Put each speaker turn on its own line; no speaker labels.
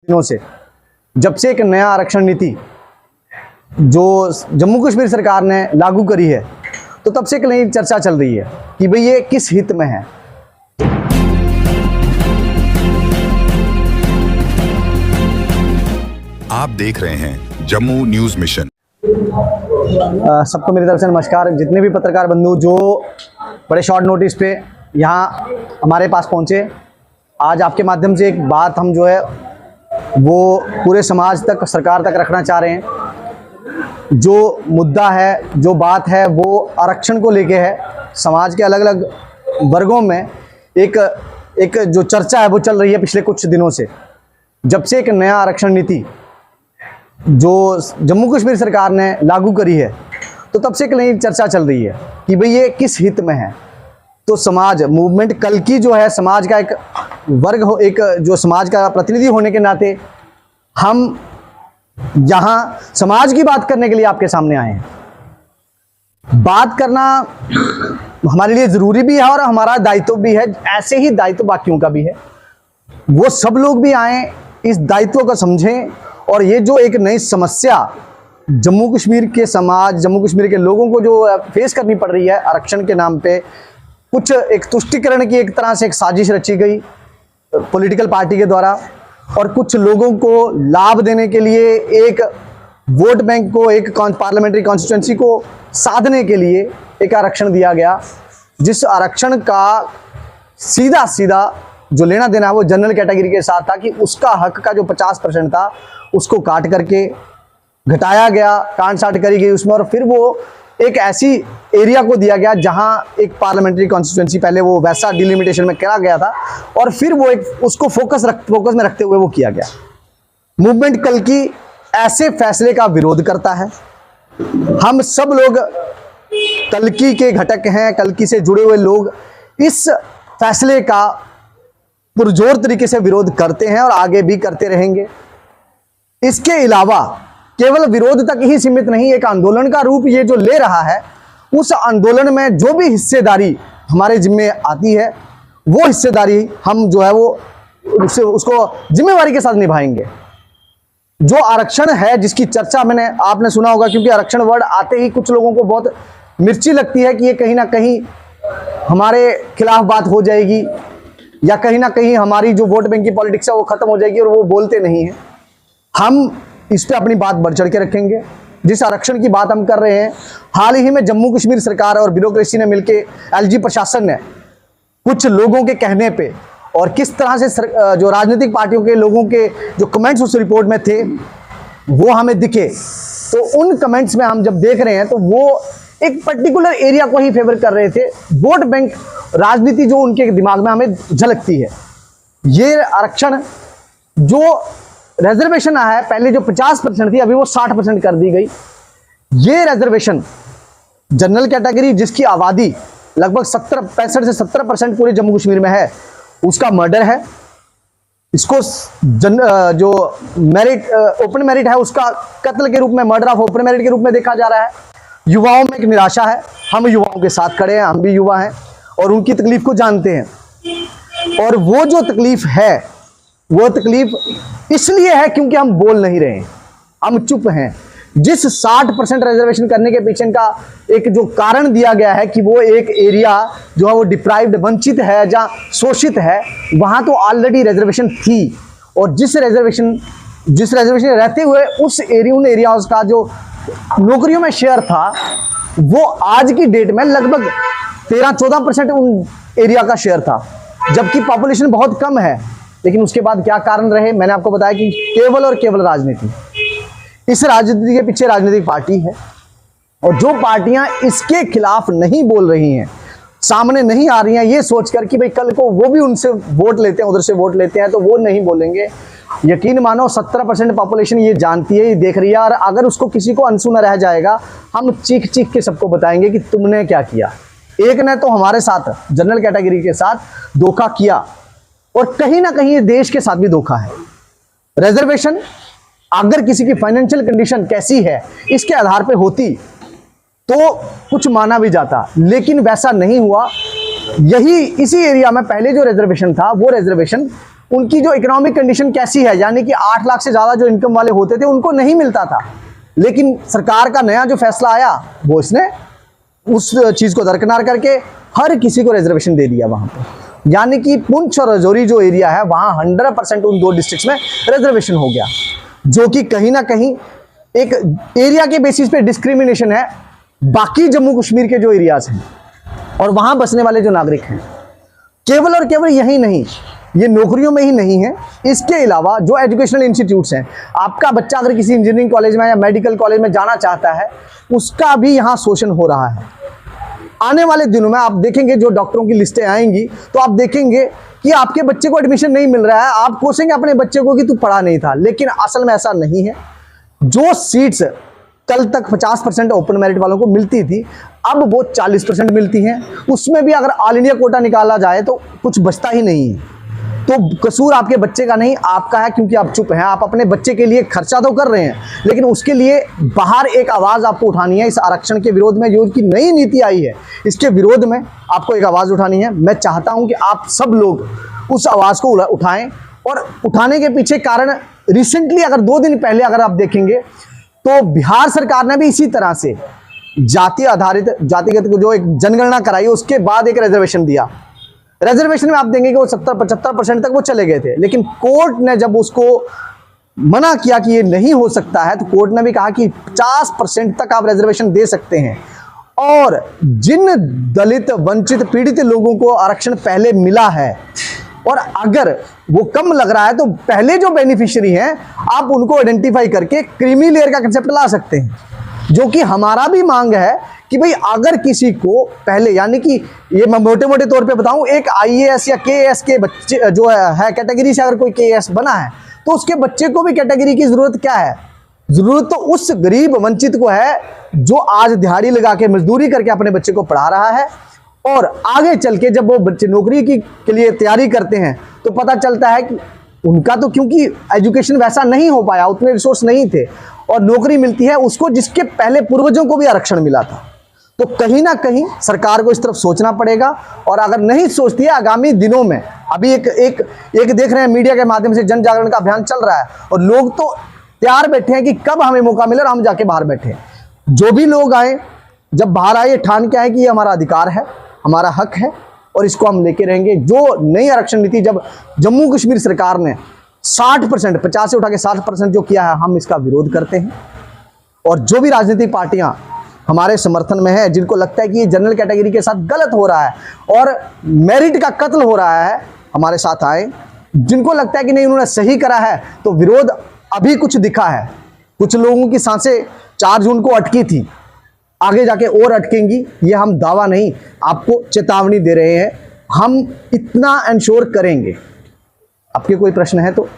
दिनों से जब से एक नया आरक्षण नीति जो जम्मू कश्मीर सरकार ने लागू करी है, तो तब से एक नई चर्चा चल रही है कि भाई ये किस हित में है।
आप देख रहे हैं जम्मू न्यूज मिशन।
सबको मेरी तरफ से नमस्कार। जितने भी पत्रकार बंधु जो बड़े शॉर्ट नोटिस पे यहाँ हमारे पास पहुँचे, आज आपके माध्यम से एक बात हम जो है वो पूरे समाज तक, सरकार तक रखना चाह रहे हैं। जो मुद्दा है, जो बात है, वो आरक्षण को लेके है। समाज के अलग अलग वर्गों में एक जो चर्चा है वो चल रही है पिछले कुछ दिनों से, जब से एक नया आरक्षण नीति जो जम्मू कश्मीर सरकार ने लागू करी है, तो तब से एक नई चर्चा चल रही है कि भाई ये किस हित में है। तो समाज मूवमेंट कल की जो है, समाज का एक वर्ग हो, एक जो समाज का प्रतिनिधि होने के नाते हम यहाँ समाज की बात करने के लिए आपके सामने आए हैं। बात करना हमारे लिए जरूरी भी है और हमारा दायित्व भी है, ऐसे ही दायित्व बाकियों का भी है। वो सब लोग भी आए, इस दायित्व को समझें। और ये जो एक नई समस्या जम्मू कश्मीर के समाज, जम्मू कश्मीर के लोगों को जो फेस करनी पड़ रही है आरक्षण के नाम पे, कुछ एक तुष्टिकरण की एक तरह से एक साजिश रची गई पॉलिटिकल पार्टी के द्वारा, और कुछ लोगों को लाभ देने के लिए, एक वोट बैंक को, एक पार्लियामेंट्री कॉन्स्टिट्यूंसी को साधने के लिए एक आरक्षण दिया गया, जिस आरक्षण का सीधा सीधा जो लेना देना है वो जनरल कैटेगरी के साथ था कि उसका हक का जो 50% था उसको काट करके घटाया गया, काट छाट करी गई उसमें। और फिर वो एक ऐसी एरिया को दिया गया जहां एक पार्लियामेंट्री कॉन्स्टिट्यूंसी, पहले वो वैसा डिलिमिटेशन में करा गया था, और फिर वो एक उसको फोकस में रखते हुए वो किया गया। मूवमेंट कल की ऐसे फैसले का विरोध करता है। हम सब लोग कल्की के घटक हैं, कल्की से जुड़े हुए लोग इस फैसले का पुरजोर तरीके से विरोध करते हैं और आगे भी करते रहेंगे। इसके अलावा केवल विरोध तक ही सीमित नहीं, एक आंदोलन का रूप ये जो ले रहा है, उस आंदोलन में जो भी हिस्सेदारी हमारे जिम्मे आती है, वो हिस्सेदारी हम जो है वो उसको जिम्मेवारी के साथ निभाएंगे। जो आरक्षण है जिसकी चर्चा आपने सुना होगा, क्योंकि आरक्षण वर्ड आते ही कुछ लोगों को बहुत मिर्ची लगती है कि ये कहीं ना कहीं हमारे खिलाफ बात हो जाएगी, या कहीं ना कहीं हमारी जो वोट बैंक की पॉलिटिक्स है वो खत्म हो जाएगी, और वो बोलते नहीं हैं। हम इस पे अपनी बात बढ़ चढ़ के रखेंगे। जिस आरक्षण की बात हम कर रहे हैं, हाल ही में जम्मू कश्मीर सरकार और ब्यूरोक्रेसी ने मिलकर, एलजी प्रशासन ने कुछ लोगों के कहने पे, और किस तरह से जो राजनीतिक पार्टियों के लोगों के जो कमेंट्स उस रिपोर्ट में थे वो हमें दिखे, तो उन कमेंट्स में हम जब देख रहे हैं तो वो एक पर्टिकुलर एरिया को ही फेवर कर रहे थे। वोट बैंक राजनीति जो उनके दिमाग में हमें झलकती है। ये आरक्षण जो रिजर्वेशन है, पहले जो 50% थी, अभी वो 60% कर दी गई। ये रिजर्वेशन जनरल कैटेगरी जिसकी आबादी लगभग 65 से 70% पूरे जम्मू कश्मीर में है, उसका मर्डर है। इसको जो मेरिट, ओपन मेरिट है, उसका कत्ल के रूप में, मर्डर ऑफ ओपन मेरिट के रूप में देखा जा रहा है। युवाओं में एक निराशा है। हम युवाओं के साथ खड़े हैं, हम भी युवा हैं और उनकी तकलीफ को जानते हैं। और वो जो तकलीफ है, वो तकलीफ इसलिए है क्योंकि हम बोल नहीं रहे हैं, हम चुप हैं। जिस 60% रिजर्वेशन करने के पीछे का एक जो कारण दिया गया है कि वो एक एरिया जो है वो डिप्राइव्ड, वंचित है, जहाँ शोषित है, वहाँ तो ऑलरेडी रिजर्वेशन थी। और जिस रिजर्वेशन रहते हुए उन एरियाज का जो नौकरियों में शेयर था, वो आज की डेट में लगभग 13-14% उन एरिया का शेयर था, जबकि पॉपुलेशन बहुत कम है। लेकिन उसके बाद क्या कारण रहे, मैंने आपको बताया कि केवल और केवल राजनीति। इस राजनीति के पीछे राजनीतिक पार्टी है, और जो पार्टियां इसके खिलाफ नहीं बोल रही हैं, सामने नहीं आ रही हैं, ये सोचकर कि भाई कल को वो भी उनसे वोट लेते हैं, उधर से वोट लेते हैं, तो वो नहीं बोलेंगे। यकीन मानो 70% पॉपुलेशन ये जानती है, ये देख रही है, और अगर उसको किसी को अनसुना रह जाएगा, हम चीख चीख के सबको बताएंगे कि तुमने क्या किया। एक ने तो हमारे साथ, जनरल कैटेगरी के साथ धोखा किया, और कहीं ना कहीं ये देश के साथ भी धोखा है। रिजर्वेशन अगर किसी की फाइनेंशियल कंडीशन कैसी है इसके आधार पे होती तो कुछ माना भी जाता, लेकिन वैसा नहीं हुआ। इसी एरिया में पहले जो रिजर्वेशन था, वो रिजर्वेशन उनकी जो इकोनॉमिक कंडीशन कैसी है, यानी कि 8 लाख से ज़्यादा जो इनकम वाले होते थे उनको नहीं मिलता था। लेकिन सरकार का नया जो फैसला आया वो इसने उस चीज़ को दरकिनार करके हर किसी को रिजर्वेशन दे दिया वहाँ पे। यानी कि पुंछ और राजौरी जो एरिया है वहाँ 100% उन 2 डिस्ट्रिक्ट्स में रिजर्वेशन हो गया, जो कि कहीं ना कहीं एक एरिया के बेसिस पे डिस्क्रिमिनेशन है बाकी जम्मू कश्मीर के जो एरियाज हैं और वहाँ बसने वाले जो नागरिक हैं। केवल और केवल यही नहीं, ये नौकरियों में ही नहीं है, इसके अलावा जो एजुकेशनल इंस्टीट्यूट्स हैं, आपका बच्चा अगर किसी इंजीनियरिंग कॉलेज में या मेडिकल कॉलेज में जाना चाहता है उसका भी यहाँ शोषण हो रहा है। आने वाले दिनों में आप देखेंगे जो डॉक्टरों की लिस्टें आएंगी तो आप देखेंगे कि आपके बच्चे को एडमिशन नहीं मिल रहा है, आप कोसेंगे अपने बच्चे को कि तू पढ़ा नहीं था, लेकिन असल में ऐसा नहीं है। जो सीट्स कल तक 50% ओपन मेरिट वालों को मिलती थी अब वो 40% मिलती हैं, उसमें भी अगर ऑल इंडिया कोटा निकाला जाए तो कुछ बचता ही नहीं है। तो कसूर आपके बच्चे का नहीं, आपका है, क्योंकि आप चुप हैं। आप अपने बच्चे के लिए खर्चा तो कर रहे हैं, लेकिन उसके लिए बाहर एक आवाज़ आपको उठानी है। इस आरक्षण के विरोध में जो की नई नीति आई है इसके विरोध में आपको एक आवाज़ उठानी है। मैं चाहता हूं कि आप सब लोग उस आवाज़ को उठाएं, और उठाने के पीछे कारण रिसेंटली अगर 2 दिन पहले अगर आप देखेंगे तो बिहार सरकार ने भी इसी तरह से जाति आधारित जातिगत जो एक जनगणना कराई उसके बाद एक रिजर्वेशन दिया। रिजर्वेशन में आप देंगे कि वो 70-75% तक वो चले गए थे, लेकिन कोर्ट ने जब उसको मना किया कि ये नहीं हो सकता है तो कोर्ट ने भी कहा कि 50% तक आप रिजर्वेशन दे सकते हैं। और जिन दलित वंचित पीड़ित लोगों को आरक्षण पहले मिला है और अगर वो कम लग रहा है तो पहले जो बेनिफिशियरी हैं आप उनको आइडेंटिफाई करके क्रीमी लेयर का कंसेप्ट ला सकते हैं, जो कि हमारा भी मांग है कि भाई अगर किसी को पहले, यानी कि ये मैं मोटे मोटे तौर पे बताऊं, एक IAS या KAS के बच्चे जो है कैटेगरी से अगर कोई KAS बना है तो उसके बच्चे को भी कैटेगरी की जरूरत क्या है? जरूरत तो उस गरीब वंचित को है जो आज दिहाड़ी लगा के मजदूरी करके अपने बच्चे को पढ़ा रहा है, और आगे चल के जब वो बच्चे नौकरी के लिए तैयारी करते हैं तो पता चलता है कि उनका तो क्योंकि एजुकेशन वैसा नहीं हो पाया, उतने रिसोर्स नहीं थे, और नौकरी मिलती है उसको जिसके पहले पूर्वजों को भी आरक्षण मिला था। तो कहीं ना कहीं सरकार को इस तरफ सोचना पड़ेगा, और अगर नहीं सोचती है आगामी दिनों में, अभी एक देख रहे हैं मीडिया के माध्यम से जन जागरण का अभियान चल रहा है और लोग तो तैयार बैठे हैं कि कब हमें मौका मिले और हम जाके बाहर बैठे। जो भी लोग आए, जब बाहर आए ठान के आए कि ये हमारा अधिकार है, हमारा हक है और इसको हम लेके रहेंगे। जो नई आरक्षण नीति जब जम्मू कश्मीर सरकार ने 60%, 50 से उठा के 60% जो किया है, हम इसका विरोध करते हैं। और जो भी राजनीतिक पार्टियां हमारे समर्थन में है, जिनको लगता है कि ये जनरल कैटेगरी के साथ गलत हो रहा है और मेरिट का कत्ल हो रहा है, हमारे साथ आए। जिनको लगता है कि नहीं उन्होंने सही करा है, तो विरोध अभी कुछ दिखा है। कुछ लोगों की सांसें 4 जून को अटकी थी, आगे जाके और अटकेंगी, ये हम दावा नहीं, आपको चेतावनी दे रहे हैं। हम इतना इंश्योर करेंगे। आपके कोई प्रश्न है तो